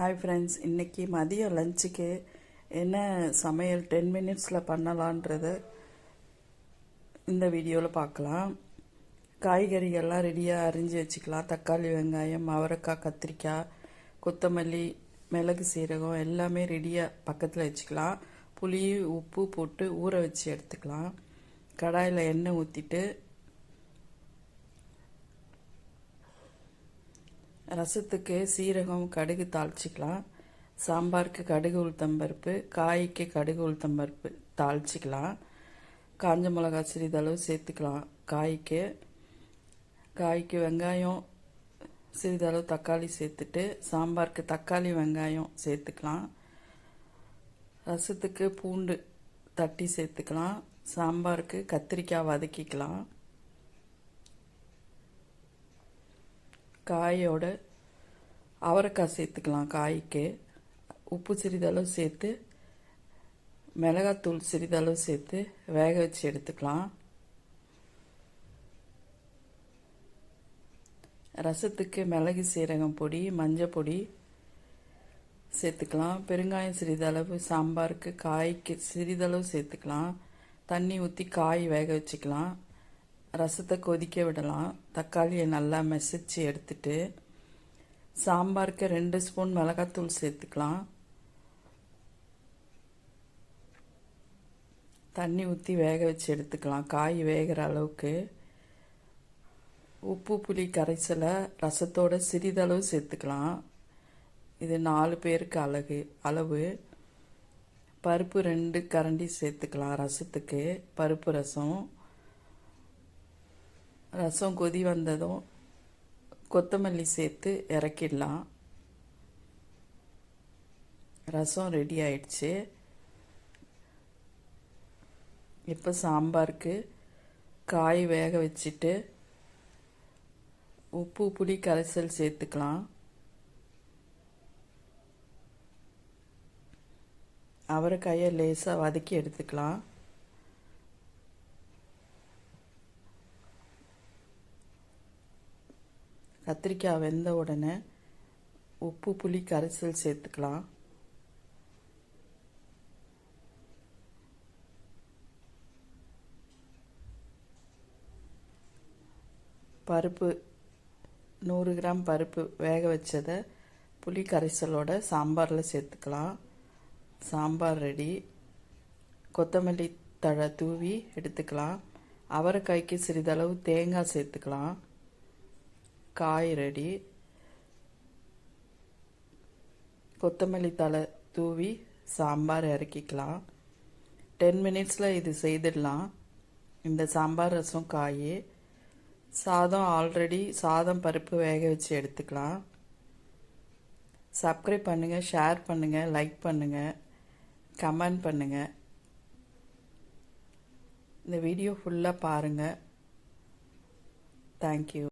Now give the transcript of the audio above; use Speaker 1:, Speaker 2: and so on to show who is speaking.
Speaker 1: Hi friends, இன்றைக்கி மதியம் லஞ்சுக்கு என்ன சமையல் 10 மினிட்ஸில் பண்ணலான்றத இந்த வீடியோவில் பார்க்கலாம். காய்கறிகள்லாம் ரெடியாக அரிஞ்சு வச்சுக்கலாம். தக்காளி, வெங்காயம், அவரைக்காய், கத்திரிக்காய், கொத்தமல்லி, மிளகு, சீரகம் எல்லாமே ரெடியாக பக்கத்தில் வச்சுக்கலாம். புளி, உப்பு போட்டு ஊற வச்சு எடுத்துக்கலாம். கடாயில் எண்ணெய் ஊற்றிட்டு ரசத்துக்கு சீரகம், கடுகு தாளிச்சிக்கலாம். சாம்பாருக்கு கடுகு, உளுத்தம்பருப்பு, காய்க்கு கடுகு, உளுத்தம்பருப்பு தாளிச்சிக்கலாம். காஞ்ச மிளகா சிறிதளவு சேர்த்துக்கலாம். காய்க்கு வெங்காயம், சிறிதளவு தக்காளி சேர்த்துட்டு சாம்பாருக்கு தக்காளி, வெங்காயம் சேர்த்துக்கலாம். ரசத்துக்கு பூண்டு தட்டி சேர்த்துக்கலாம். சாம்பாருக்கு கத்திரிக்காய் வதக்கிக்கலாம். காயோட அவரைக்காய் சேர்த்துக்கலாம். காய்க்கு உப்பு சிறிதளவு சேர்த்து மிளகாத்தூள் சிறிதளவு சேர்த்து வேக வச்சு எடுத்துக்கலாம். ரசத்துக்கு மிளகு, சீரகம் பொடி, மஞ்சள் பொடி சேர்த்துக்கலாம். பெருங்காயம் சிறிதளவு, சாம்பாருக்கு காய்க்கு சிறிதளவு சேர்த்துக்கலாம். தண்ணி ஊற்றி காய் வேக வச்சுக்கலாம். ரசத்தை கொதிக்க விடலாம். தக்காளியை நல்லா மசிச்சு எடுத்துட்டு சாம்பாருக்கு 2 ஸ்பூன் மிளகாத்தூள் சேர்த்துக்கலாம். தண்ணி ஊற்றி வேக வச்சு எடுத்துக்கலாம். காய் வேகிற அளவுக்கு உப்பு, புளி கரைசலை ரசத்தோட சிறிதளவு சேர்த்துக்கலாம். இது 4 பேருக்கு அளவு. பருப்பு 2 கரண்டி சேர்த்துக்கலாம். ரசத்துக்கு பருப்பு ரசம். ரசம் கொதி வந்ததும் கொத்தமல்லி சேர்த்து இறக்கிடலாம். ரசம் ரெடி ஆயிடுச்சு. இப்போ சாம்பாருக்கு காய் வேக வச்சுட்டு உப்பு, புளி கரைசல் சேர்த்துக்கலாம். அவரைக்காயை லேசாக வதக்கி எடுத்துக்கலாம். கத்திரிக்காய் வெந்த உடனே உப்பு, புளி கரைசல் சேர்த்துக்கலாம். பருப்பு 100 கிராம் பருப்பு வேக வச்சதை புளி கரைசலோட சாம்பாரில் சேர்த்துக்கலாம். சாம்பார் ரெடி. கொத்தமல்லி தழை தூவி எடுத்துக்கலாம். அவரைக்காய்க்கு சிறிதளவு தேங்காய் சேர்த்துக்கலாம். காய் ரெடி. கொத்தமல்லி தழை தூவி சாம்பார் இறக்கிக்கலாம். 10 மினிட்ஸில் இது செய்திடலாம். இந்த சாம்பார், ரசம், காய். சாதம் பருப்பு வேக வச்சு எடுத்துக்கலாம். சப்ஸ்கிரைப் பண்ணுங்கள், ஷேர் பண்ணுங்கள், லைக் பண்ணுங்கள், கமெண்ட் பண்ணுங்கள். இந்த வீடியோ ஃபுல்லாக பாருங்கள். தேங்க்யூ.